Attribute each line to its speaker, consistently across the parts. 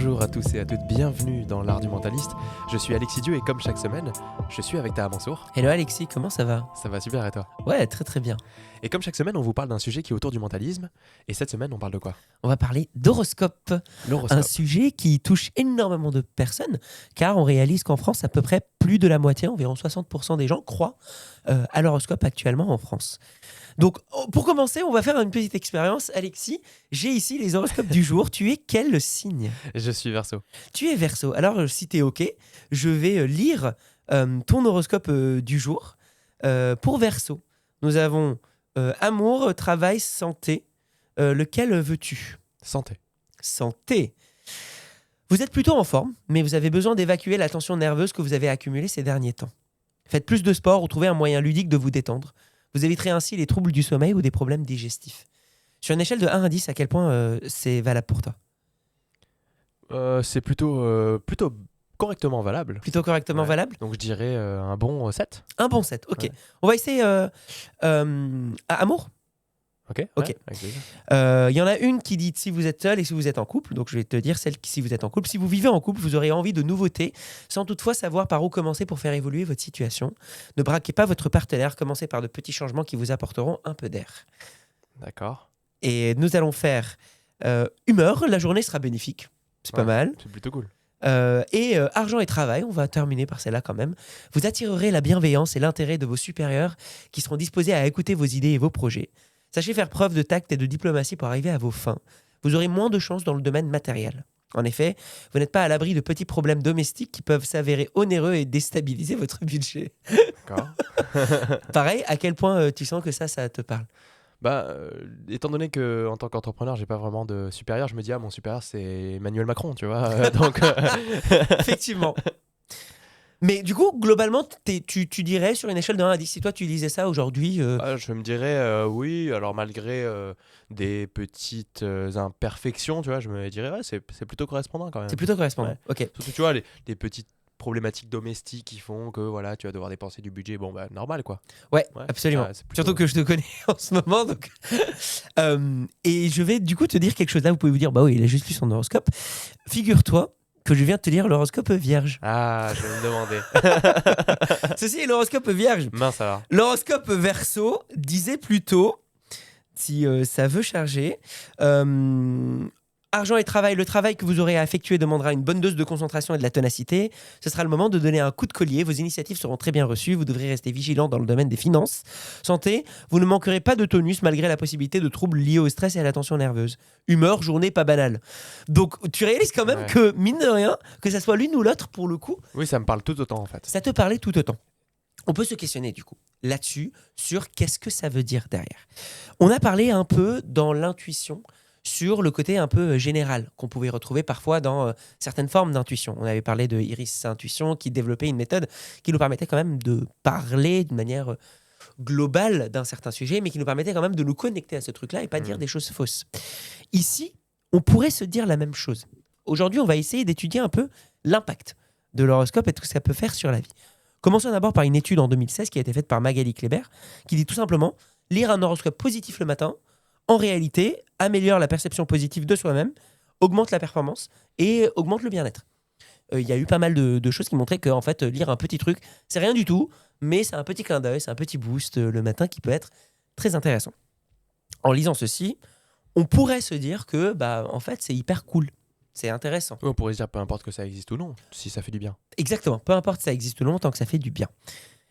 Speaker 1: Bonjour à tous et à toutes, bienvenue dans l'Art du Mentaliste. Je suis Alexis Dieu et comme chaque semaine, je suis avec Taha Mansour.
Speaker 2: Hello Alexis, comment ça va?
Speaker 1: Ça va super et toi?
Speaker 2: Ouais, très très bien.
Speaker 1: Et comme chaque semaine, on vous parle d'un sujet qui est autour du mentalisme. Et cette semaine, on parle de quoi?
Speaker 2: On va parler d'horoscope, un
Speaker 1: L'horoscope.
Speaker 2: sujet qui touche énormément de personnes, car on réalise qu'en France, à peu près plus de la moitié, environ 60% des gens croient à l'horoscope actuellement en France. Donc, pour commencer, on va faire une petite expérience. Alexis, j'ai ici les horoscopes du jour. Tu es quel signe?
Speaker 1: Je suis Verseau.
Speaker 2: Tu es Verseau. Alors, si tu es OK, je vais lire ton horoscope du jour. Pour Verseau, nous avons amour, travail, santé. Lequel veux-tu?
Speaker 1: Santé.
Speaker 2: Santé. Vous êtes plutôt en forme, mais vous avez besoin d'évacuer la tension nerveuse que vous avez accumulée ces derniers temps. Faites plus de sport ou trouvez un moyen ludique de vous détendre. Vous éviterez ainsi les troubles du sommeil ou des problèmes digestifs. Sur une échelle de 1 à 10, à quel point c'est valable pour toi?
Speaker 1: C'est plutôt correctement valable.
Speaker 2: Plutôt correctement
Speaker 1: Ouais.
Speaker 2: valable?
Speaker 1: Donc je dirais un bon 7.
Speaker 2: Un bon 7, ok.
Speaker 1: Ouais.
Speaker 2: On va essayer amour.
Speaker 1: Ok.
Speaker 2: Ok.
Speaker 1: Ouais, avec plaisir.
Speaker 2: Il y en a une qui dit si vous êtes seul et si vous êtes en couple. Donc je vais te dire celle qui si vous êtes en couple. Si vous vivez en couple, vous aurez envie de nouveautés sans toutefois savoir par où commencer pour faire évoluer votre situation. Ne braquez pas votre partenaire. Commencez par de petits changements qui vous apporteront un peu d'air.
Speaker 1: D'accord.
Speaker 2: Et nous allons faire humeur. La journée sera bénéfique. C'est pas
Speaker 1: Ouais.
Speaker 2: mal.
Speaker 1: C'est plutôt cool.
Speaker 2: Et argent et travail, on va terminer par celle-là quand même. Vous attirerez la bienveillance et l'intérêt de vos supérieurs qui seront disposés à écouter vos idées et vos projets. Sachez faire preuve de tact et de diplomatie pour arriver à vos fins. Vous aurez moins de chances dans le domaine matériel. En effet, vous n'êtes pas à l'abri de petits problèmes domestiques qui peuvent s'avérer onéreux et déstabiliser votre budget.
Speaker 1: D'accord.
Speaker 2: Pareil, à quel point tu sens que ça te parle?
Speaker 1: Étant donné que en tant qu'entrepreneur, j'ai pas vraiment de supérieur, je me dis mon supérieur c'est Emmanuel Macron, tu vois. Donc
Speaker 2: Effectivement. Mais du coup, globalement, tu dirais sur une échelle de 1 à 10, si toi tu lisais ça aujourd'hui,
Speaker 1: je me dirais oui. Alors malgré des petites imperfections, tu vois, je me dirais ouais, c'est plutôt correspondant quand même.
Speaker 2: c'est plutôt correspondant.
Speaker 1: Ouais.
Speaker 2: Ok.
Speaker 1: Surtout tu vois les petites problématiques domestiques qui font que voilà, tu vas devoir dépenser du budget. Bon bah normal quoi.
Speaker 2: Ouais,
Speaker 1: Ouais,
Speaker 2: absolument.
Speaker 1: ça, c'est plutôt-
Speaker 2: Surtout que je te connais en ce moment. Donc et je vais du coup te dire quelque chose. Là, vous pouvez vous dire, bah oui, il a juste lu son horoscope. Figure-toi que je viens de te lire l'horoscope vierge.
Speaker 1: Ah, je vais me demander.
Speaker 2: Ceci est l'horoscope vierge.
Speaker 1: Mince alors.
Speaker 2: L'horoscope verso disait plutôt, si ça veut charger, argent et travail. Le travail que vous aurez à effectuer demandera une bonne dose de concentration et de la ténacité. Ce sera le moment de donner un coup de collier. Vos initiatives seront très bien reçues. Vous devrez rester vigilant dans le domaine des finances. Santé, vous ne manquerez pas de tonus malgré la possibilité de troubles liés au stress et à la tension nerveuse. Humeur, journée pas banale. Donc tu réalises quand même
Speaker 1: Ouais.
Speaker 2: que, mine de rien, que ça soit l'une ou l'autre, pour le coup,
Speaker 1: Oui, ça me parle tout autant en fait.
Speaker 2: ça te parlait tout autant. On peut se questionner du coup là-dessus sur qu'est-ce que ça veut dire derrière. On a parlé un peu dans l'intuition sur le côté un peu général qu'on pouvait retrouver parfois dans certaines formes d'intuition. On avait parlé de Iris Intuition qui développait une méthode qui nous permettait quand même de parler de manière globale d'un certain sujet, mais qui nous permettait quand même de nous connecter à ce truc-là et pas dire des choses fausses. Ici, on pourrait se dire la même chose. Aujourd'hui, on va essayer d'étudier un peu l'impact de l'horoscope et tout ce que ça peut faire sur la vie. Commençons d'abord par une étude en 2016 qui a été faite par Magali Kléber, qui dit tout simplement lire un horoscope positif le matin, en réalité, améliore la perception positive de soi-même, augmente la performance et augmente le bien-être. Il y a eu pas mal de choses qui montraient que en fait, lire un petit truc, c'est rien du tout, mais c'est un petit clin d'œil, c'est un petit boost le matin qui peut être très intéressant. En lisant ceci, on pourrait se dire que en fait, c'est hyper cool. C'est intéressant.
Speaker 1: On pourrait se dire peu importe que ça existe ou non, si ça fait du bien.
Speaker 2: Exactement, peu importe si ça existe ou non, tant que ça fait du bien.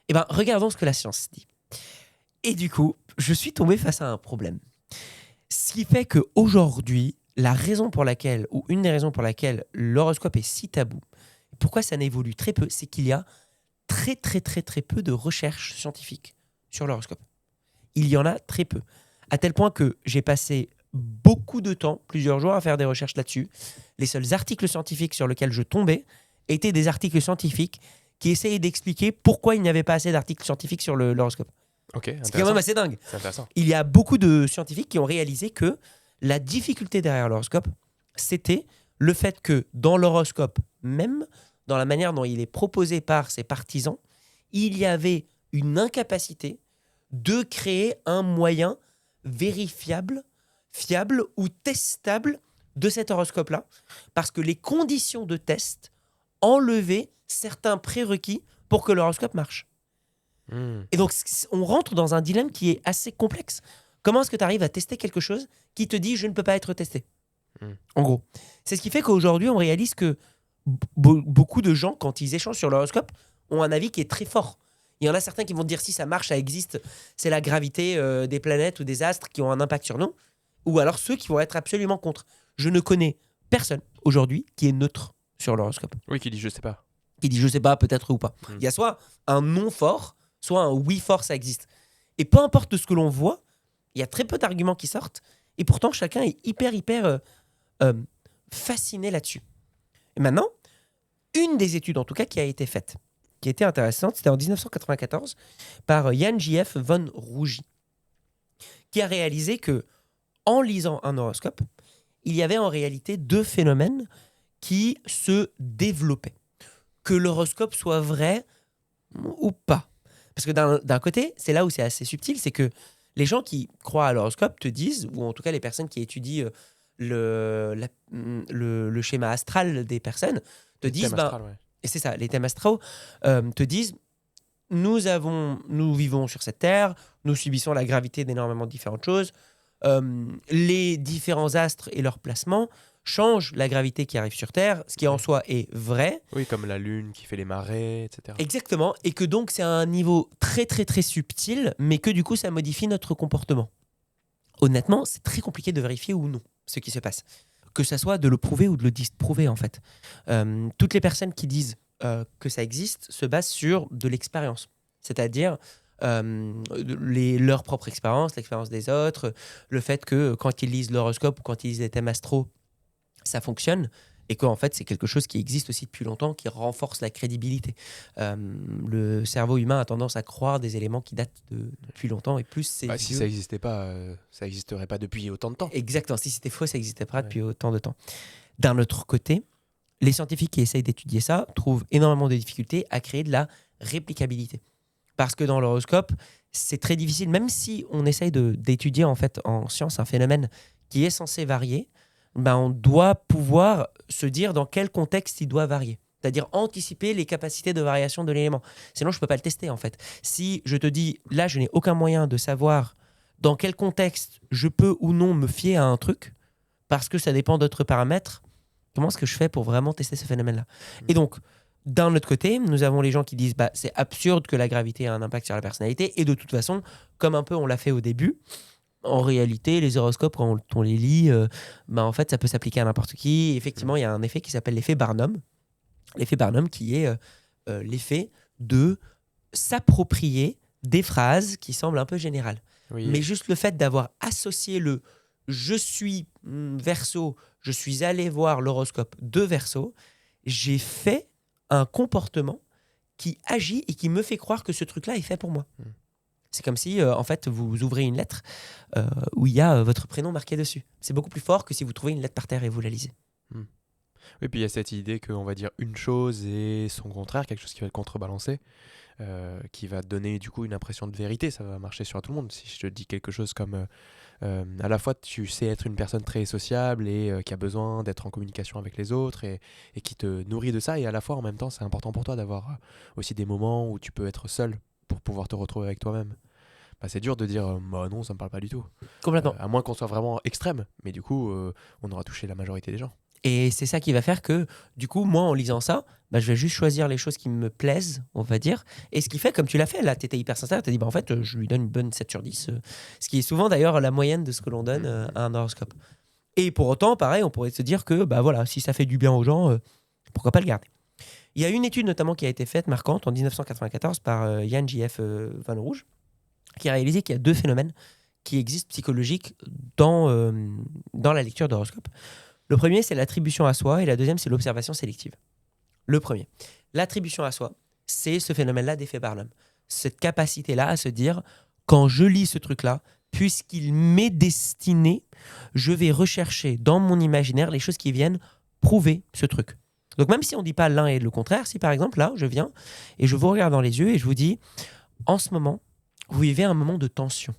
Speaker 2: Eh bien, regardons ce que la science dit. Et du coup, je suis tombé face à un problème. Ce qui fait qu'aujourd'hui, la raison pour laquelle, ou une des raisons pour laquelle l'horoscope est si tabou, pourquoi ça n'évolue très peu, c'est qu'il y a très très très très peu de recherches scientifiques sur l'horoscope. Il y en a très peu. À tel point que j'ai passé beaucoup de temps, plusieurs jours, à faire des recherches là-dessus. Les seuls articles scientifiques sur lesquels je tombais étaient des articles scientifiques qui essayaient d'expliquer pourquoi il n'y avait pas assez d'articles scientifiques sur l'horoscope.
Speaker 1: Ok,
Speaker 2: C'est quand même
Speaker 1: intéressant.
Speaker 2: assez dingue.
Speaker 1: C'est intéressant.
Speaker 2: Il y a beaucoup de scientifiques qui ont réalisé que la difficulté derrière l'horoscope, c'était le fait que dans l'horoscope, même dans la manière dont il est proposé par ses partisans, il y avait une incapacité de créer un moyen vérifiable, fiable ou testable de cet horoscope-là parce que les conditions de test enlevaient certains prérequis pour que l'horoscope marche. Et donc, on rentre dans un dilemme qui est assez complexe. Comment est-ce que tu arrives à tester quelque chose qui te dit « je ne peux pas être testé » En gros. C'est ce qui fait qu'aujourd'hui, on réalise que beaucoup de gens, quand ils échangent sur l'horoscope, ont un avis qui est très fort. Il y en a certains qui vont te dire si ça marche, ça existe, c'est la gravité des planètes ou des astres qui ont un impact sur nous. Ou alors ceux qui vont être absolument contre. Je ne connais personne aujourd'hui qui est neutre sur l'horoscope.
Speaker 1: Oui, qui dit je sais pas.
Speaker 2: Qui dit je sais pas, peut-être ou pas. Il y a soit un non fort, soit un oui fort, ça existe. Et peu importe ce que l'on voit, il y a très peu d'arguments qui sortent. Et pourtant, chacun est hyper fasciné là-dessus. Et maintenant, une des études, en tout cas, qui a été faite, qui était intéressante, c'était en 1994 par Jan J.F. von Rougy, qui a réalisé que, en lisant un horoscope, il y avait en réalité deux phénomènes qui se développaient. Que l'horoscope soit vrai ou pas. Parce que d'un côté, c'est là où c'est assez subtil, c'est que les gens qui croient à l'horoscope te disent, ou en tout cas les personnes qui étudient le schéma astral des personnes, te disent,
Speaker 1: astral, ouais.
Speaker 2: et c'est ça, les thèmes astraux, te disent, nous vivons sur cette terre, nous subissons la gravité d'énormément de différentes choses, les différents astres et leur placement changent la gravité qui arrive sur Terre, ce qui en soi est vrai.
Speaker 1: Oui, comme la lune qui fait les marées, etc.
Speaker 2: Exactement, et que donc c'est à un niveau très très très subtil, mais que du coup ça modifie notre comportement. Honnêtement, c'est très compliqué de vérifier ou non ce qui se passe. Que ça soit de le prouver ou de le disprouver en fait. Toutes les personnes qui disent que ça existe se basent sur de l'expérience. C'est-à-dire leur propre expérience, l'expérience des autres, le fait que quand ils lisent l'horoscope ou quand ils lisent les thèmes astro, ça fonctionne et qu'en fait c'est quelque chose qui existe aussi depuis longtemps, qui renforce la crédibilité. Le cerveau humain a tendance à croire des éléments qui datent depuis longtemps et plus c'est
Speaker 1: si ça n'existait pas, ça n'existerait pas depuis autant de temps.
Speaker 2: Exactement, si c'était faux, ça n'existait pas depuis autant de temps. D'un autre côté, les scientifiques qui essayent d'étudier ça trouvent énormément de difficultés à créer de la réplicabilité. Parce que dans l'horoscope, c'est très difficile, même si on essaye d'étudier en fait en science un phénomène qui est censé varier, on doit pouvoir se dire dans quel contexte il doit varier. C'est-à-dire anticiper les capacités de variation de l'élément. Sinon, je ne peux pas le tester en fait. Si je te dis, là, je n'ai aucun moyen de savoir dans quel contexte je peux ou non me fier à un truc, parce que ça dépend d'autres paramètres, comment est-ce que je fais pour vraiment tester ce phénomène-là ? Et donc, d'un autre côté, nous avons les gens qui disent c'est absurde que la gravité ait un impact sur la personnalité, et de toute façon, comme un peu on l'a fait au début, en réalité, les horoscopes, quand on les lit, en fait, ça peut s'appliquer à n'importe qui. Effectivement, il y a un effet qui s'appelle l'effet Barnum. L'effet Barnum qui est l'effet de s'approprier des phrases qui semblent un peu générales. Oui. Mais juste le fait d'avoir associé le « je suis Verseau, je suis allé voir l'horoscope de Verseau », j'ai fait un comportement qui agit et qui me fait croire que ce truc-là est fait pour moi. C'est comme si, en fait, vous ouvrez une lettre où il y a votre prénom marqué dessus. C'est beaucoup plus fort que si vous trouvez une lettre par terre et vous la lisez.
Speaker 1: Oui, puis il y a cette idée qu'on va dire une chose et son contraire, quelque chose qui va être contrebalancé, qui va donner du coup une impression de vérité. Ça va marcher sur tout le monde. Si je te dis quelque chose comme à la fois tu sais être une personne très sociable et qui a besoin d'être en communication avec les autres et qui te nourrit de ça, et à la fois en même temps c'est important pour toi d'avoir aussi des moments où tu peux être seul pour pouvoir te retrouver avec toi-même. C'est dur de dire non, ça me parle pas du tout.
Speaker 2: Complètement.
Speaker 1: À moins qu'on soit vraiment extrême, mais du coup on aura touché la majorité des gens.
Speaker 2: Et c'est ça qui va faire que, du coup, moi, en lisant ça, je vais juste choisir les choses qui me plaisent, on va dire. Et ce qui fait, comme tu l'as fait, là, tu étais hyper sincère, tu as dit, en fait, je lui donne une bonne 7 sur 10. Ce qui est souvent, d'ailleurs, la moyenne de ce que l'on donne à un horoscope. Et pour autant, pareil, on pourrait se dire que, voilà, si ça fait du bien aux gens, pourquoi pas le garder. Il y a une étude, notamment, qui a été faite, marquante, en 1994, par Jan J.F. von Rougy, qui a réalisé qu'il y a deux phénomènes qui existent psychologiques dans la lecture d'horoscope. Le premier, c'est l'attribution à soi, et la deuxième, c'est l'observation sélective. Le premier, l'attribution à soi, c'est ce phénomène-là d'effet Barnum. Cette capacité-là à se dire, quand je lis ce truc-là, puisqu'il m'est destiné, je vais rechercher dans mon imaginaire les choses qui viennent prouver ce truc. Donc même si on ne dit pas l'un et le contraire, si par exemple, là, je viens et je vous regarde dans les yeux et je vous dis, en ce moment, vous vivez un moment de tension.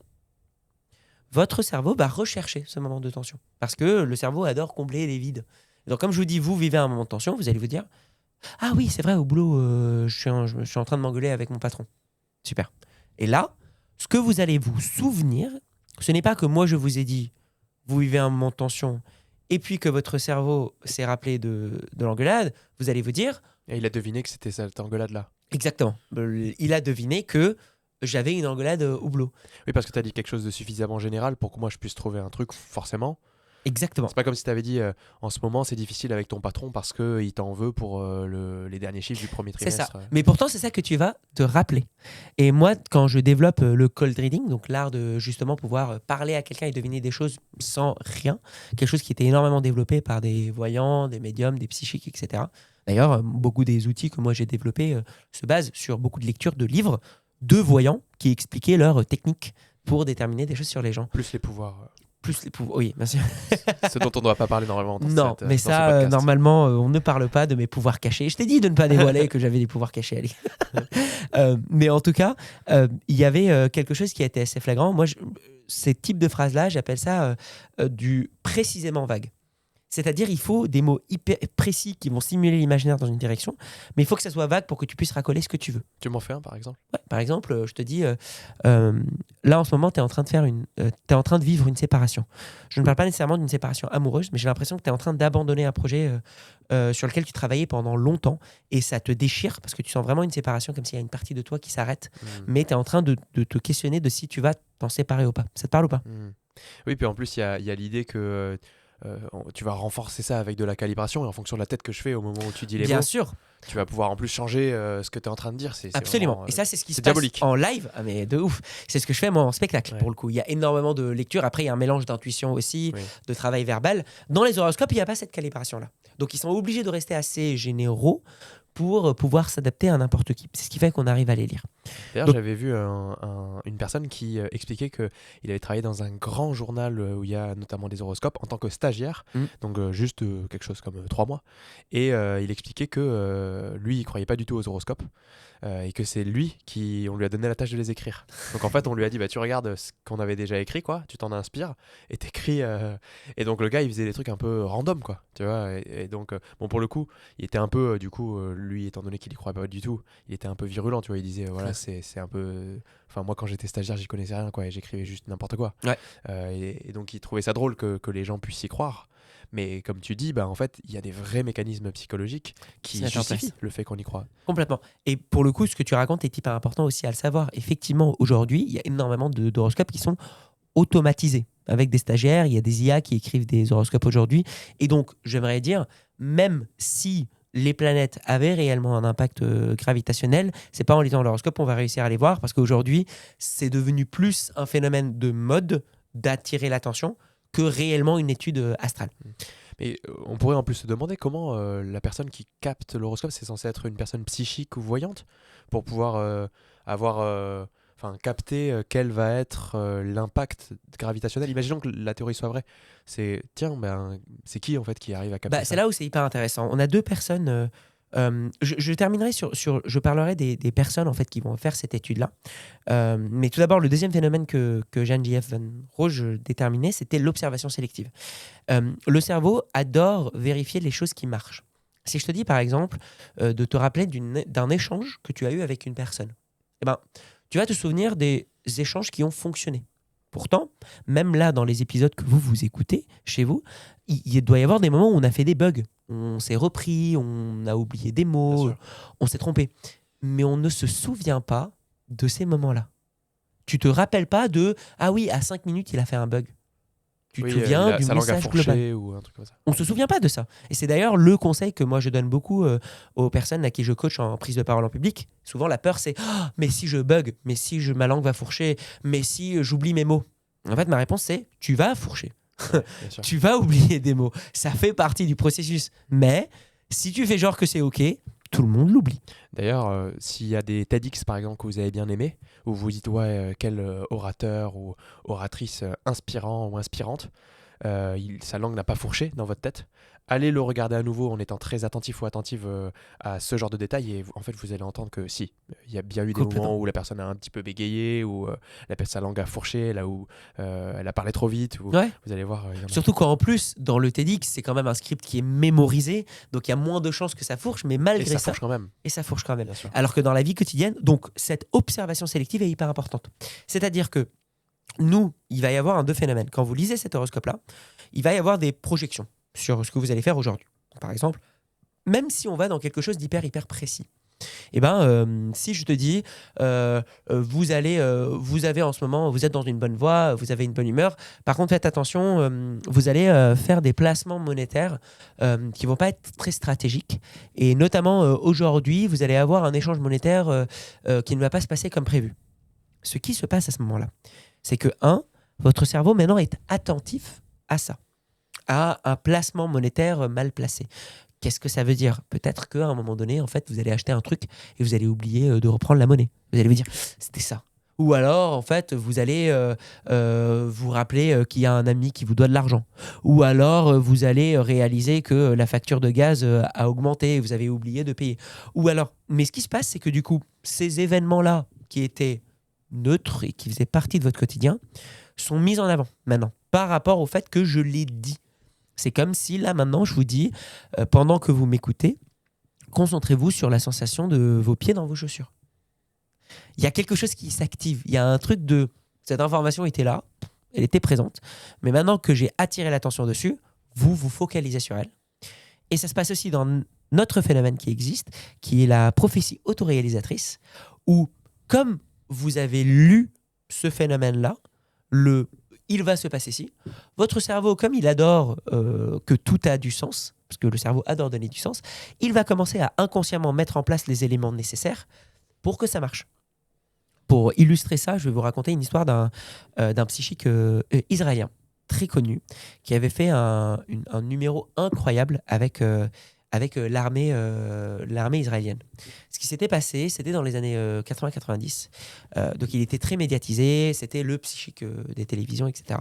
Speaker 2: votre cerveau va rechercher ce moment de tension. Parce que le cerveau adore combler les vides. Donc comme je vous dis, vous vivez un moment de tension, vous allez vous dire « Ah oui, c'est vrai, au boulot, je suis en train de m'engueuler avec mon patron. » Super. Et là, ce que vous allez vous souvenir, ce n'est pas que moi je vous ai dit « Vous vivez un moment de tension » et puis que votre cerveau s'est rappelé de l'engueulade, vous allez vous dire
Speaker 1: Et il a deviné que c'était cette engueulade-là.
Speaker 2: exactement. Il a deviné que j'avais une engueulade au boulot.
Speaker 1: Oui, parce que tu as dit quelque chose de suffisamment général pour que moi je puisse trouver un truc, forcément.
Speaker 2: Exactement.
Speaker 1: C'est pas comme si tu avais dit en ce moment c'est difficile avec ton patron parce qu'il t'en veut pour les derniers chiffres du premier
Speaker 2: C'est
Speaker 1: trimestre.
Speaker 2: ça. Mais pourtant, c'est ça que tu vas te rappeler. Et moi, quand je développe le cold reading, donc l'art de justement pouvoir parler à quelqu'un et deviner des choses sans rien, quelque chose qui était énormément développé par des voyants, des médiums, des psychiques, etc. D'ailleurs, beaucoup des outils que moi j'ai développés se basent sur beaucoup de lectures de livres de voyants qui expliquaient leurs techniques pour déterminer des choses sur les gens.
Speaker 1: Plus les pouvoirs.
Speaker 2: Plus les pouvoirs. Oui, merci.
Speaker 1: Ce dont on ne doit pas parler normalement dans
Speaker 2: Non,
Speaker 1: cette,
Speaker 2: mais
Speaker 1: dans ce
Speaker 2: ça,
Speaker 1: podcast.
Speaker 2: normalement, on ne parle pas de mes pouvoirs cachés. Je t'ai dit de ne pas dévoiler que j'avais des pouvoirs cachés, Ali. Mais en tout cas, il y avait quelque chose qui a été assez flagrant. Moi, ces types de phrases-là, j'appelle ça du précisément vague. C'est-à-dire, il faut des mots hyper précis qui vont stimuler l'imaginaire dans une direction, mais il faut que ça soit vague pour que tu puisses racoler ce que tu veux.
Speaker 1: Tu m'en fais un par exemple?
Speaker 2: Ouais, par exemple, je te dis, là en ce moment, tu es en train de t'es en train de vivre une séparation. Je ne parle pas nécessairement d'une séparation amoureuse, mais j'ai l'impression que tu es en train d'abandonner un projet sur lequel tu travaillais pendant longtemps et ça te déchire parce que tu sens vraiment une séparation comme s'il y a une partie de toi qui s'arrête, mais tu es en train de te questionner de si tu vas t'en séparer ou pas. Ça te parle ou pas?
Speaker 1: Oui, puis en plus, il y a l'idée que tu vas renforcer ça avec de la calibration et en fonction de la tête que je fais au moment où tu dis les
Speaker 2: Bien
Speaker 1: mots,
Speaker 2: sûr.
Speaker 1: tu vas pouvoir en plus changer ce que tu es en train de dire. C'est
Speaker 2: Absolument.
Speaker 1: vraiment,
Speaker 2: Et ça, c'est ce qui se
Speaker 1: c'est
Speaker 2: passe
Speaker 1: diabolique.
Speaker 2: en live. Ah, mais de ouf. C'est ce que je fais moi en spectacle,
Speaker 1: Ouais.
Speaker 2: pour le coup. Il y a énormément de lectures. Après, il y a un mélange d'intuition aussi,
Speaker 1: Oui.
Speaker 2: de travail verbal. Dans les horoscopes, il n'y a pas cette calibration-là. Donc, ils sont obligés de rester assez généraux pour pouvoir s'adapter à n'importe qui. C'est ce qui fait qu'on arrive à les lire.
Speaker 1: D'ailleurs,
Speaker 2: Donc-
Speaker 1: j'avais vu une personne qui expliquait qu'il avait travaillé dans un grand journal où il y a notamment des horoscopes en tant que stagiaire, donc juste quelque chose comme 3 mois. Et il expliquait que lui, il croyait pas du tout aux horoscopes et que c'est lui on lui a donné la tâche de les écrire. Donc en fait, on lui a dit bah, tu regardes ce qu'on avait déjà écrit, quoi, tu t'en inspires et t'écris. Et donc le gars, il faisait des trucs un peu random, quoi, tu vois. Et donc, bon, pour le coup, il était un peu, du coup, lui, étant donné qu'il y croyait pas du tout, il était un peu virulent, tu vois. Il disait voilà, c'est un peu. Enfin, moi, quand j'étais stagiaire, j'y connaissais rien, quoi, et j'écrivais juste n'importe quoi.
Speaker 2: Ouais.
Speaker 1: Et donc, il trouvait ça drôle que les gens puissent y croire. Mais comme tu dis, bah, en fait, il y a des vrais mécanismes psychologiques qui
Speaker 2: Se mettent en
Speaker 1: justifient
Speaker 2: place.
Speaker 1: le fait qu'on y croit.
Speaker 2: Complètement. Et pour le coup, ce que tu racontes est hyper important aussi à le savoir. Effectivement, aujourd'hui, il y a énormément d'horoscopes qui sont automatisés. Avec des stagiaires, il y a des IA qui écrivent des horoscopes aujourd'hui. Et donc, j'aimerais dire, même si les planètes avaient réellement un impact gravitationnel, c'est pas en lisant l'horoscope qu'on va réussir à les voir, parce qu'aujourd'hui, c'est devenu plus un phénomène de mode d'attirer l'attention que réellement une étude astrale.
Speaker 1: Mais on pourrait en plus se demander comment la personne qui capte l'horoscope, c'est censé être une personne psychique ou voyante pour pouvoir avoir, capter quel va être l'impact gravitationnel. Imaginons que la théorie soit vraie. C'est c'est qui en fait qui arrive à capter
Speaker 2: Bah,
Speaker 1: ça?
Speaker 2: c'est là où c'est hyper intéressant. On a deux personnes. Je terminerai je parlerai des personnes en fait qui vont faire cette étude-là. Mais tout d'abord, le deuxième phénomène que Jeanne J.F. Van Roge déterminait, c'était l'observation sélective. Le cerveau adore vérifier les choses qui marchent. Si je te dis par exemple de te rappeler d'un échange que tu as eu avec une personne, eh ben, tu vas te souvenir des échanges qui ont fonctionné. Pourtant, même là, dans les épisodes que vous écoutez chez vous, il doit y avoir des moments où on a fait des bugs. On s'est repris, on a oublié des
Speaker 1: Bien
Speaker 2: mots,
Speaker 1: sûr.
Speaker 2: on s'est trompé. Mais on ne se souvient pas de ces moments-là. Tu te rappelles pas de « Ah oui, à 5 minutes, il a fait un bug ». Tu te
Speaker 1: Oui,
Speaker 2: souviens du
Speaker 1: sa langue a
Speaker 2: message
Speaker 1: fourché
Speaker 2: global.
Speaker 1: ou un truc comme ça.
Speaker 2: On ne se souvient pas de ça. Et c'est d'ailleurs le conseil que moi je donne beaucoup aux personnes à qui je coach en prise de parole en public. Souvent la peur c'est Ah, mais si je bug, mais si ma langue va fourcher, mais si j'oublie mes mots. En fait ma réponse c'est tu vas fourcher.
Speaker 1: Bien sûr.
Speaker 2: Tu vas oublier des mots. Ça fait partie du processus. Mais si tu fais genre que c'est ok, tout le monde l'oublie.
Speaker 1: D'ailleurs, s'il y a des TEDx par exemple que vous avez bien aimé, où vous dites ouais, quel orateur ou oratrice inspirant ou inspirante, sa langue n'a pas fourché dans votre tête. Allez le regarder à nouveau en étant très attentif ou attentive à ce genre de détails et en fait vous allez entendre que si, il y a bien eu des
Speaker 2: Complètement.
Speaker 1: moments où la personne a un petit peu bégayé, ou sa langue a fourché, là où elle a parlé trop vite, ou
Speaker 2: Ouais.
Speaker 1: vous allez voir. Il y en a.
Speaker 2: Surtout quand en plus, dans le TEDx, c'est quand même un script qui est mémorisé, donc il y a moins de chances que ça fourche, mais
Speaker 1: Et
Speaker 2: malgré
Speaker 1: ça
Speaker 2: ça,
Speaker 1: fourche quand même,
Speaker 2: et ça fourche quand même.
Speaker 1: bien sûr.
Speaker 2: Alors que dans la vie quotidienne, donc cette observation sélective est hyper importante. C'est-à-dire que nous, il va y avoir deux phénomènes. Quand vous lisez cet horoscope-là, il va y avoir des projections sur ce que vous allez faire aujourd'hui. Par exemple, même si on va dans quelque chose d'hyper précis. Eh ben, si je te dis, vous avez en ce moment, vous êtes dans une bonne voie, vous avez une bonne humeur. Par contre, faites attention, vous allez faire des placements monétaires qui vont pas être très stratégiques. Et notamment aujourd'hui, vous allez avoir un échange monétaire qui ne va pas se passer comme prévu. Ce qui se passe à ce moment-là, c'est que votre cerveau maintenant est attentif à ça, à un placement monétaire mal placé. Qu'est-ce que ça veut dire? Peut-être qu'à un moment donné, en fait, vous allez acheter un truc et vous allez oublier de reprendre la monnaie. Vous allez vous dire, c'était ça. Ou alors, en fait, vous allez vous rappeler qu'il y a un ami qui vous doit de l'argent. Ou alors, vous allez réaliser que la facture de gaz a augmenté et vous avez oublié de payer. Ou alors, mais ce qui se passe, c'est que du coup, ces événements-là qui étaient neutres et qui faisaient partie de votre quotidien sont mis en avant maintenant par rapport au fait que je l'ai dit. C'est comme si là maintenant je vous dis, pendant que vous m'écoutez, concentrez-vous sur la sensation de vos pieds dans vos chaussures. Il y a quelque chose qui s'active. Il y a un truc de... Cette information était là, elle était présente, mais maintenant que j'ai attiré l'attention dessus, vous vous focalisez sur elle. Et ça se passe aussi dans notre phénomène qui existe, qui est la prophétie autoréalisatrice, où comme vous avez lu ce phénomène-là, il va se passer ci. Votre cerveau, comme il adore que tout a du sens, parce que le cerveau adore donner du sens, il va commencer à inconsciemment mettre en place les éléments nécessaires pour que ça marche. Pour illustrer ça, je vais vous raconter une histoire d'un psychique israélien très connu qui avait fait un numéro incroyable avec l'armée israélienne. Ce qui s'était passé, c'était dans les années 80-90. Donc il était très médiatisé, c'était le psychique des télévisions, etc.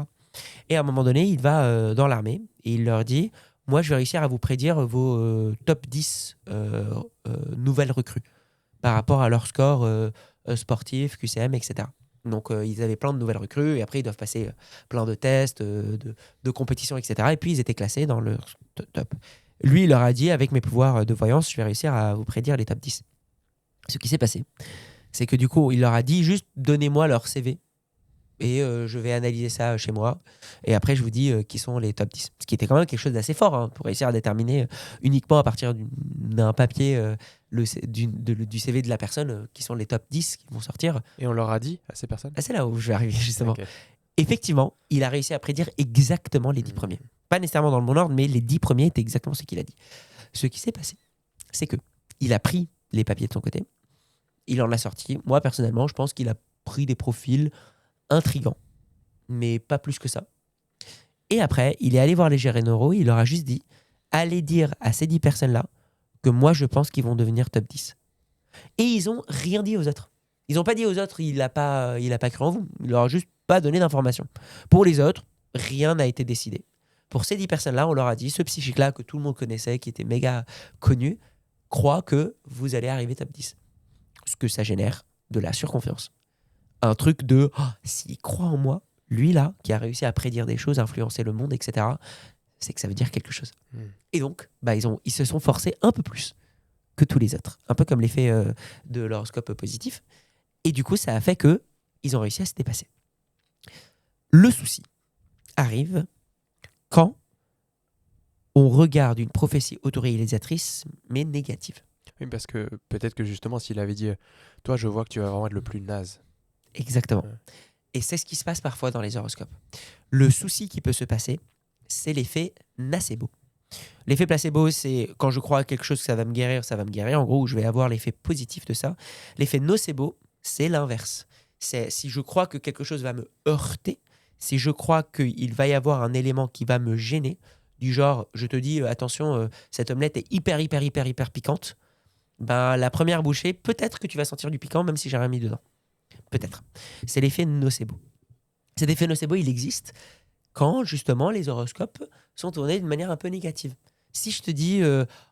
Speaker 2: Et à un moment donné, il va dans l'armée et il leur dit, moi je vais réussir à vous prédire vos top 10 nouvelles recrues par rapport à leur score sportif, QCM, etc. Donc ils avaient plein de nouvelles recrues et après ils doivent passer plein de tests, de compétitions, etc. Et puis ils étaient classés dans le top. Lui, il leur a dit, avec mes pouvoirs de voyance, je vais réussir à vous prédire les top 10. Ce qui s'est passé, c'est que du coup, il leur a dit, juste donnez-moi leur CV et je vais analyser ça chez moi. Et après, je vous dis qui sont les top 10. Ce qui était quand même quelque chose d'assez fort pour réussir à déterminer uniquement à partir d'un papier du CV de la personne qui sont les top 10 qui vont sortir.
Speaker 1: Et on leur a dit à ces personnes?
Speaker 2: C'est là où je vais arriver, justement.
Speaker 1: Okay.
Speaker 2: Effectivement, il a réussi à prédire exactement les 10 premiers. Pas nécessairement dans le bon ordre, mais les 10 premiers étaient exactement ce qu'il a dit. Ce qui s'est passé, c'est que il a pris les papiers de son côté, il en a sorti. Moi, personnellement, je pense qu'il a pris des profils intrigants, mais pas plus que ça. Et après, il est allé voir les généraux, il leur a juste dit, allez dire à ces 10 personnes-là que moi, je pense qu'ils vont devenir top 10. Et ils ont rien dit aux autres. Ils n'ont pas dit aux autres, il a pas cru en vous. Il leur a juste pas donné d'informations. Pour les autres, rien n'a été décidé. Pour ces 10 personnes-là, on leur a dit, ce psychique-là que tout le monde connaissait, qui était méga connu, croit que vous allez arriver top 10. Ce que ça génère de la surconfiance. Un truc de, s'il croit en moi, lui là, qui a réussi à prédire des choses, influencer le monde, etc., c'est que ça veut dire quelque chose. Et donc, ils se sont forcés un peu plus que tous les autres. Un peu comme l'effet de l'horoscope positif. Et du coup, ça a fait qu'ils ont réussi à se dépasser. Le souci arrive quand on regarde une prophétie autoréalisatrice, mais négative.
Speaker 1: Oui, parce que peut-être que justement, s'il avait dit « Toi, je vois que tu vas vraiment être le plus naze ».
Speaker 2: Exactement. Et c'est ce qui se passe parfois dans les horoscopes. Le souci qui peut se passer, c'est l'effet nocebo. L'effet placebo, c'est quand je crois à quelque chose que ça va me guérir, ça va me guérir. En gros, je vais avoir l'effet positif de ça. L'effet nocebo, c'est l'inverse. C'est si je crois que quelque chose va me heurter, si je crois qu'il va y avoir un élément qui va me gêner, du genre, je te dis, attention, cette omelette est hyper piquante, la première bouchée, peut-être que tu vas sentir du piquant, même si j'ai rien mis dedans. Peut-être. C'est l'effet nocebo. Cet effet nocebo, il existe. quand justement les horoscopes sont tournés d'une manière un peu négative. Si je te dis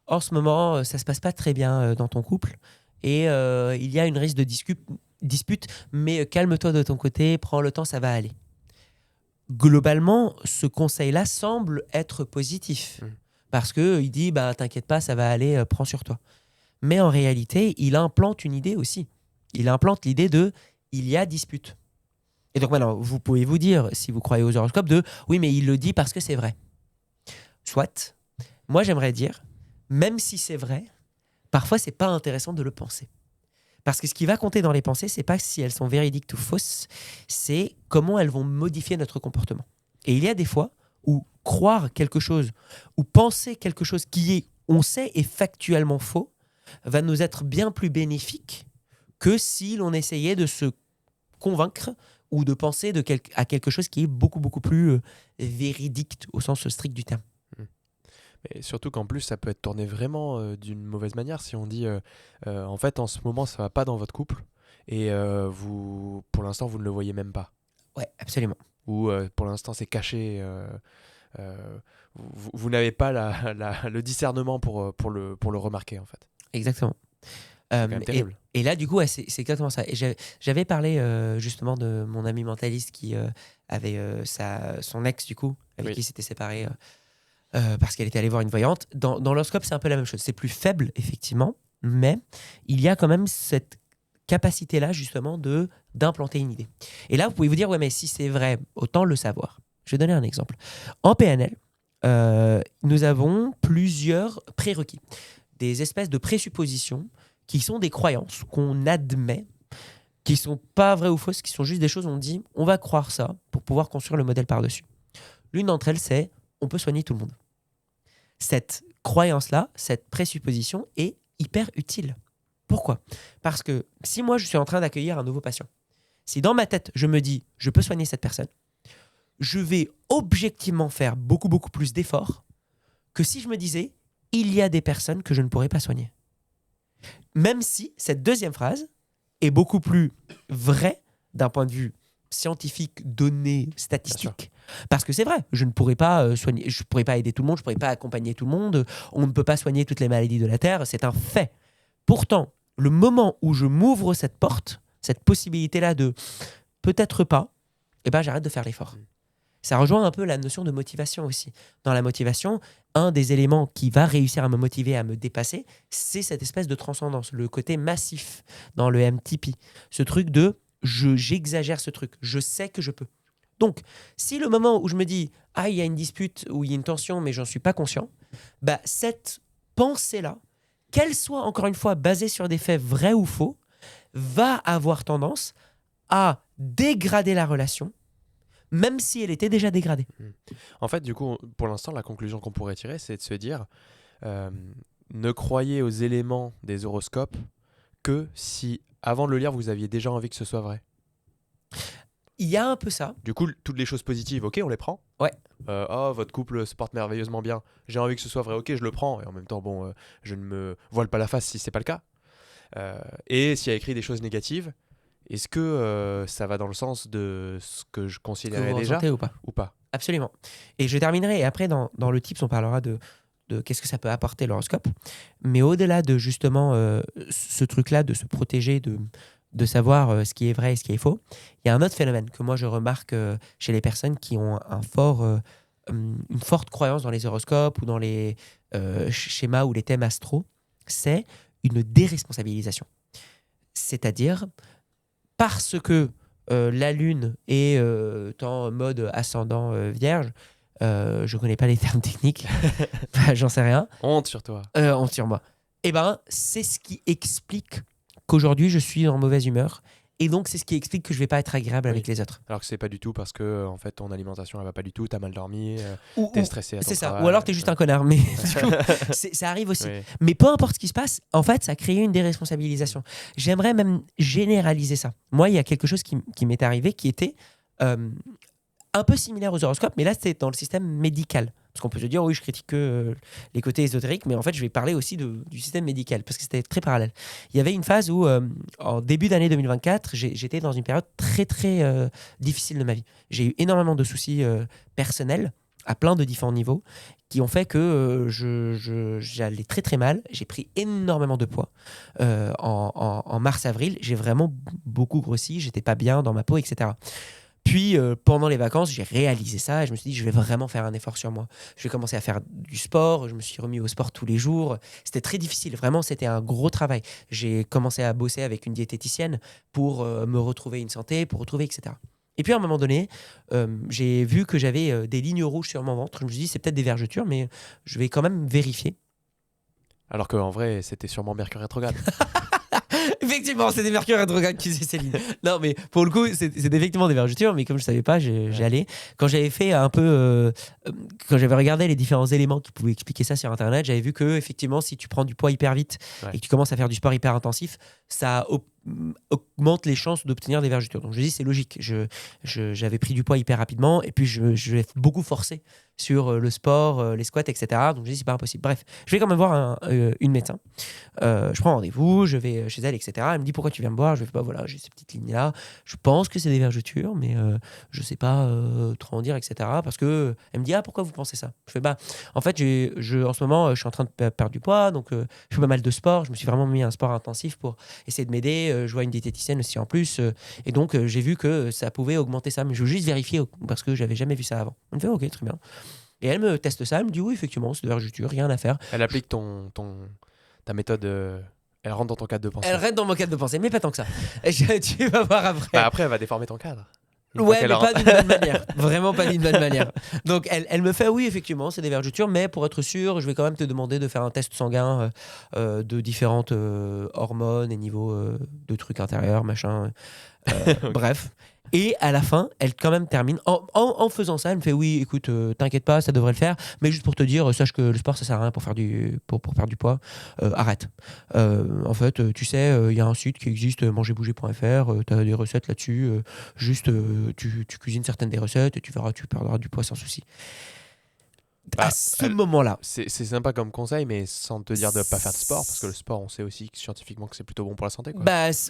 Speaker 2: en ce moment ça se passe pas très bien dans ton couple et il y a une risque de dispute, mais calme-toi de ton côté, prends le temps, ça va aller. Globalement, ce conseil-là semble être positif parce que il dit t'inquiète pas, ça va aller, prends sur toi. Mais en réalité, il implante une idée aussi. Il implante l'idée de il y a dispute. Et donc maintenant, vous pouvez vous dire, si vous croyez aux horoscopes, de oui, mais il le dit parce que c'est vrai. Soit. Moi, j'aimerais dire, même si c'est vrai, parfois, c'est pas intéressant de le penser. Parce que ce qui va compter dans les pensées, c'est pas si elles sont véridiques ou fausses, c'est comment elles vont modifier notre comportement. Et il y a des fois où croire quelque chose, ou penser quelque chose qui est, on sait, est factuellement faux, va nous être bien plus bénéfique que si l'on essayait de se convaincre ou de penser à quelque chose qui est beaucoup, beaucoup plus véridique au sens strict du terme.
Speaker 1: Et surtout qu'en plus, ça peut être tourné vraiment d'une mauvaise manière si on dit en fait, en ce moment, ça va pas dans votre couple et vous, pour l'instant, vous ne le voyez même pas.
Speaker 2: Ouais, absolument.
Speaker 1: Ou pour l'instant, c'est caché. Vous n'avez pas le discernement pour le remarquer, en fait.
Speaker 2: Exactement.
Speaker 1: C'est quand même terrible.
Speaker 2: Et là, du coup, ouais, c'est exactement ça. Et j'avais parlé justement de mon ami mentaliste qui avait son ex, du coup, avec qui il s'était séparé parce qu'elle était allée voir une voyante. Dans l'horoscope, c'est un peu la même chose. C'est plus faible, effectivement, mais il y a quand même cette capacité-là, justement, d'implanter une idée. Et là, vous pouvez vous dire, ouais, mais si c'est vrai, autant le savoir. Je vais donner un exemple. En PNL, nous avons plusieurs prérequis, des espèces de présuppositions qui sont des croyances qu'on admet, qui sont pas vraies ou fausses, qui sont juste des choses où on dit on va croire ça pour pouvoir construire le modèle par-dessus. L'une d'entre elles, c'est on peut soigner tout le monde. Cette croyance-là, cette présupposition est hyper utile. Pourquoi ? Parce que si moi je suis en train d'accueillir un nouveau patient, si dans ma tête je me dis je peux soigner cette personne, je vais objectivement faire beaucoup beaucoup plus d'efforts que si je me disais il y a des personnes que je ne pourrais pas soigner. Même si cette deuxième phrase est beaucoup plus vraie d'un point de vue scientifique, donné, statistique. Parce que c'est vrai, je ne pourrais pas soigner, je ne pourrais pas aider tout le monde, je ne pourrais pas accompagner tout le monde, on ne peut pas soigner toutes les maladies de la Terre, c'est un fait. Pourtant, le moment où je m'ouvre cette porte, cette possibilité-là de peut-être pas, eh ben, j'arrête de faire l'effort. Ça rejoint un peu la notion de motivation aussi. Dans la motivation, un des éléments qui va réussir à me motiver, à me dépasser, c'est cette espèce de transcendance, le côté massif dans le MTP. Ce truc de j'exagère ce truc, je sais que je peux. Donc, si le moment où je me dis « Ah, il y a une dispute ou il y a une tension, mais j'en suis pas conscient », bah, cette pensée-là, qu'elle soit encore une fois basée sur des faits vrais ou faux, va avoir tendance à dégrader la relation, même si elle était déjà dégradée.
Speaker 1: En fait, du coup, pour l'instant, la conclusion qu'on pourrait tirer, c'est de se dire ne croyez aux éléments des horoscopes que si, avant de le lire, vous aviez déjà envie que ce soit vrai.
Speaker 2: Il y a un peu ça.
Speaker 1: Du coup, toutes les choses positives, ok, on les prend.
Speaker 2: Ouais.
Speaker 1: Votre couple se porte merveilleusement bien. J'ai envie que ce soit vrai, ok, je le prends. Et en même temps, bon, je ne me voile pas la face si c'est pas le cas. Et s'il y a écrit des choses négatives, est-ce que ça va dans le sens de ce que je considérais déjà ou pas ?
Speaker 2: Absolument. Et je terminerai, et après, dans le tips, on parlera de qu'est-ce que ça peut apporter l'horoscope. Mais au-delà de justement ce truc-là, de se protéger, de savoir ce qui est vrai et ce qui est faux, il y a un autre phénomène que moi je remarque chez les personnes qui ont une forte croyance dans les horoscopes ou dans les schémas ou les thèmes astro, c'est une déresponsabilisation. C'est-à-dire, parce que la Lune est en mode ascendant vierge, je connais pas les termes techniques, j'en sais rien.
Speaker 1: Honte sur toi.
Speaker 2: Honte sur moi. Eh ben, c'est ce qui explique qu'aujourd'hui je suis en mauvaise humeur. Et donc, c'est ce qui explique que je vais pas être agréable avec les autres.
Speaker 1: Alors que c'est pas du tout parce que en fait ton alimentation elle va pas du tout, t'as mal dormi, t'es stressé à ton
Speaker 2: c'est ça.
Speaker 1: travail,
Speaker 2: Ou alors t'es juste un connard. Mais du coup, ça arrive aussi. Oui. Mais peu importe ce qui se passe, en fait, ça crée une déresponsabilisation. J'aimerais même généraliser ça. Moi, il y a quelque chose qui m'est arrivé qui était un peu similaire aux horoscopes, mais là, c'était dans le système médical. Parce qu'on peut se dire, oui, je critique que les côtés ésotériques, mais en fait, je vais parler aussi du système médical, parce que c'était très parallèle. Il y avait une phase où, en début d'année 2024, j'étais dans une période très, très difficile de ma vie. J'ai eu énormément de soucis personnels à plein de différents niveaux qui ont fait que j'allais très très mal. J'ai pris énormément de poids en mars-avril. J'ai vraiment beaucoup grossi, j'étais pas bien dans ma peau, etc. Puis pendant les vacances, j'ai réalisé ça et je me suis dit je vais vraiment faire un effort sur moi. Je vais commencer à faire du sport, je me suis remis au sport tous les jours. C'était très difficile, vraiment c'était un gros travail. J'ai commencé à bosser avec une diététicienne pour me retrouver une santé, pour retrouver etc. Et puis à un moment donné, j'ai vu que j'avais des lignes rouges sur mon ventre. Je me suis dit c'est peut-être des vergetures, mais je vais quand même vérifier.
Speaker 1: Alors qu'en vrai, c'était sûrement Mercure rétrograde.
Speaker 2: Effectivement, c'est des Mercure rétrograde qui faisaient Céline. Non, mais pour le coup, c'est effectivement des vergetures, mais comme je savais pas, j'ai allé. Quand j'avais fait un peu, quand j'avais regardé les différents éléments qui pouvaient expliquer ça sur Internet, j'avais vu que effectivement, si tu prends du poids hyper vite et que tu commences à faire du sport hyper intensif, ça augmente les chances d'obtenir des vergetures. Donc je dis c'est logique. J'avais pris du poids hyper rapidement et puis je l'ai beaucoup forcé sur le sport, les squats, etc. Donc je dis c'est pas impossible. Bref, je vais quand même voir une médecin. Je prends rendez-vous, je vais chez elle, etc. Elle me dit pourquoi tu viens me voir. Je vais pas voilà, j'ai ces petites lignes là. Je pense que c'est des vergetures, mais je sais pas trop en dire, etc. Parce que elle me dit pourquoi vous pensez ça. Je fais en fait en ce moment je suis en train de perdre du poids, donc je fais pas mal de sport. Je me suis vraiment mis à un sport intensif pour essayer de m'aider. Je vois une diététicienne aussi en plus, et donc j'ai vu que ça pouvait augmenter ça, mais je veux juste vérifier parce que j'avais jamais vu ça avant. Elle me fait ok, très bien. Et elle me teste ça, elle me dit oui, effectivement, c'est de vergeture, rien à faire.
Speaker 1: Elle applique ta méthode. Elle rentre dans ton cadre de pensée.
Speaker 2: Elle rentre dans mon cadre de pensée, mais pas tant que ça. Tu vas voir après.
Speaker 1: Bah après, elle va déformer ton cadre.
Speaker 2: Ouais, mais pas d'une bonne manière. Vraiment pas d'une bonne manière. Donc, elle me fait, oui, effectivement, c'est des vergetures, mais pour être sûr, je vais quand même te demander de faire un test sanguin de différentes hormones et niveaux de trucs intérieurs, machin. Okay. Bref. Et à la fin, elle quand même termine. En faisant ça, elle me fait oui, écoute, t'inquiète pas, ça devrait le faire. Mais juste pour te dire, sache que le sport, ça sert à rien pour faire pour perdre du poids. Arrête. En fait, tu sais, il y a un site qui existe, mangerbouger.fr. Tu as des recettes là-dessus. Juste, tu cuisines certaines des recettes et tu verras, tu perdras du poids sans souci. À ce moment-là.
Speaker 1: C'est sympa comme conseil, mais sans te dire de ne pas faire de sport, parce que le sport, on sait aussi scientifiquement que c'est plutôt bon pour la santé. Quoi.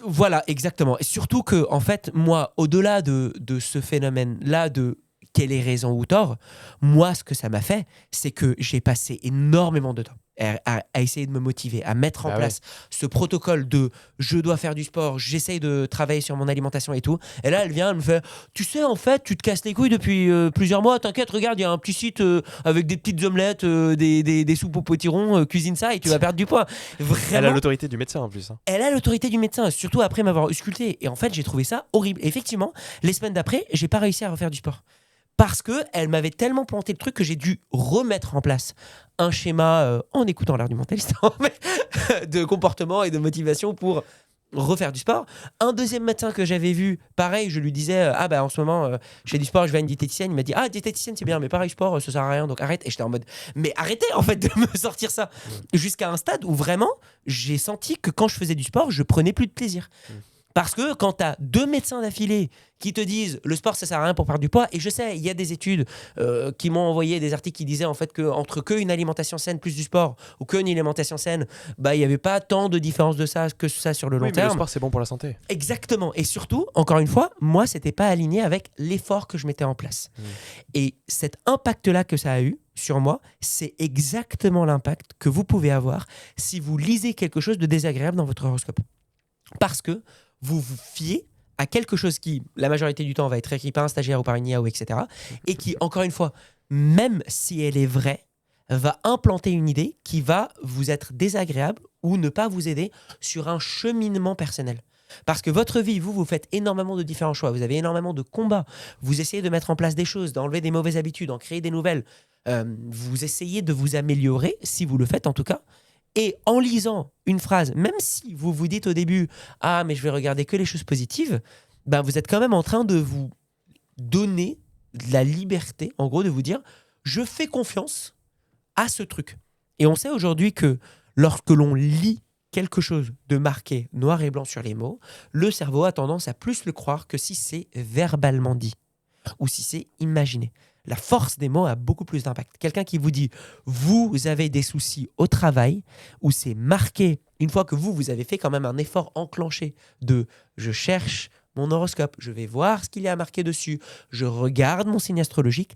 Speaker 2: Voilà, exactement. Et surtout que, en fait, moi, au-delà de ce phénomène-là, de quelle est raison ou tort, moi, ce que ça m'a fait, c'est que j'ai passé énormément de temps à essayer de me motiver, à mettre en place ce protocole de je dois faire du sport, j'essaye de travailler sur mon alimentation et tout. Et là, elle vient, elle me fait tu sais, en fait, tu te casses les couilles depuis plusieurs mois, t'inquiète, regarde, il y a un petit site avec des petites omelettes, des soupes au potiron, cuisine ça et tu vas perdre du poids. Vraiment,
Speaker 1: elle a l'autorité du médecin en plus. Hein.
Speaker 2: Elle a l'autorité du médecin, surtout après m'avoir ausculté. Et en fait, j'ai trouvé ça horrible. Et effectivement, les semaines d'après, j'ai pas réussi à refaire du sport. Parce qu'elle m'avait tellement planté le truc que j'ai dû remettre en place un schéma en écoutant l'art du mentaliste de comportement et de motivation pour refaire du sport. Un deuxième médecin que j'avais vu, pareil, je lui disais en ce moment je fais du sport, je vais à une diététicienne. Il m'a dit diététicienne c'est bien, mais pareil sport ça sert à rien, donc arrête. Et j'étais en mode mais arrêtez en fait de me sortir ça. Jusqu'à un stade où vraiment j'ai senti que quand je faisais du sport je prenais plus de plaisir. Parce que quand tu as 2 médecins d'affilée qui te disent le sport ça sert à rien pour perdre du poids, et je sais, il y a des études qui m'ont envoyé des articles qui disaient en fait qu'entre qu'une alimentation saine plus du sport ou qu'une alimentation saine, il n'y avait pas tant de différence de ça que ça sur le long terme.
Speaker 1: Mais le sport c'est bon pour la santé.
Speaker 2: Exactement. Et surtout, encore une fois, moi c'était pas aligné avec l'effort que je mettais en place. Et cet impact-là que ça a eu sur moi, c'est exactement l'impact que vous pouvez avoir si vous lisez quelque chose de désagréable dans votre horoscope. Parce que vous vous fiez à quelque chose qui, la majorité du temps, va être écrit par un stagiaire ou par une IA, etc. Et qui, encore une fois, même si elle est vraie, va implanter une idée qui va vous être désagréable ou ne pas vous aider sur un cheminement personnel. Parce que votre vie, vous faites énormément de différents choix, vous avez énormément de combats, vous essayez de mettre en place des choses, d'enlever des mauvaises habitudes, d'en créer des nouvelles, vous essayez de vous améliorer, si vous le faites en tout cas. Et en lisant une phrase, même si vous vous dites au début « Ah, mais je vais regarder que les choses positives », vous êtes quand même en train de vous donner de la liberté, en gros, de vous dire « Je fais confiance à ce truc ». Et on sait aujourd'hui que lorsque l'on lit quelque chose de marqué noir et blanc sur les mots, le cerveau a tendance à plus le croire que si c'est verbalement dit ou si c'est imaginé. La force des mots a beaucoup plus d'impact. Quelqu'un qui vous dit « vous avez des soucis au travail » où c'est marqué, une fois que vous avez fait quand même un effort enclenché de « je cherche mon horoscope, je vais voir ce qu'il y a marqué dessus, je regarde mon signe astrologique »,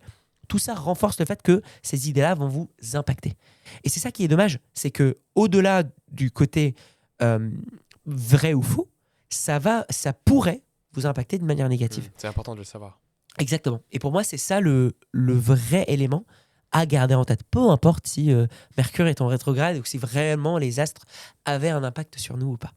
Speaker 2: tout ça renforce le fait que ces idées-là vont vous impacter. Et c'est ça qui est dommage, c'est que au-delà du côté vrai ou faux, ça pourrait vous impacter de manière négative.
Speaker 1: C'est important de le savoir.
Speaker 2: Exactement. Et pour moi, c'est ça le vrai élément à garder en tête. Peu importe si Mercure est en rétrograde ou si vraiment les astres avaient un impact sur nous ou pas.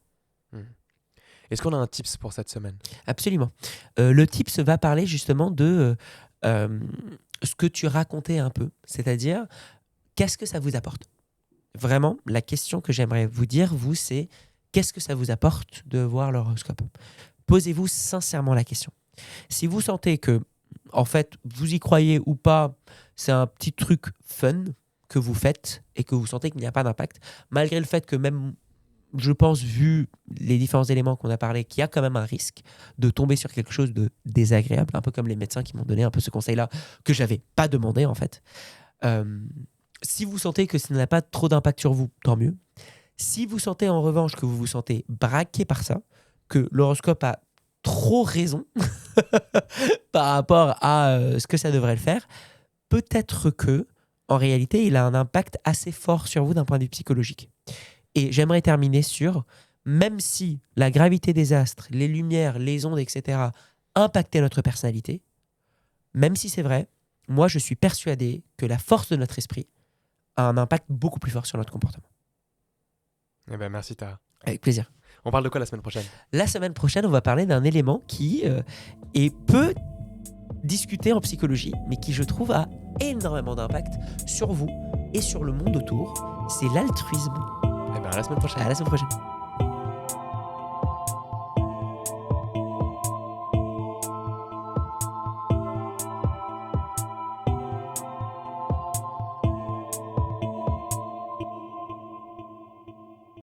Speaker 1: Est-ce qu'on a un tips pour cette semaine ?
Speaker 2: Absolument. Le tips va parler justement de ce que tu racontais un peu, c'est-à-dire qu'est-ce que ça vous apporte ? Vraiment, la question que j'aimerais vous dire, vous, c'est qu'est-ce que ça vous apporte de voir l'horoscope ? Posez-vous sincèrement la question. Si vous sentez que, en fait, vous y croyez ou pas, c'est un petit truc fun que vous faites et que vous sentez qu'il n'y a pas d'impact, malgré le fait que même, je pense, vu les différents éléments qu'on a parlé, qu'il y a quand même un risque de tomber sur quelque chose de désagréable, un peu comme les médecins qui m'ont donné un peu ce conseil-là, que j'avais pas demandé, en fait. Si vous sentez que ça n'a pas trop d'impact sur vous, tant mieux. Si vous sentez en revanche que vous vous sentez braqué par ça, que l'horoscope a trop raison par rapport à ce que ça devrait le faire, peut-être que, en réalité, il a un impact assez fort sur vous d'un point de vue psychologique. Et j'aimerais terminer sur, même si la gravité des astres, les lumières, les ondes, etc., impactaient notre personnalité, même si c'est vrai, moi je suis persuadé que la force de notre esprit a un impact beaucoup plus fort sur notre comportement.
Speaker 1: Eh ben, merci Tara.
Speaker 2: Avec plaisir.
Speaker 1: On parle de quoi la semaine prochaine ?
Speaker 2: La semaine prochaine, on va parler d'un élément qui est peu discuté en psychologie, mais qui, je trouve, a énormément d'impact sur vous et sur le monde autour. C'est l'altruisme.
Speaker 1: Eh ben, à la semaine prochaine.
Speaker 2: À la semaine prochaine.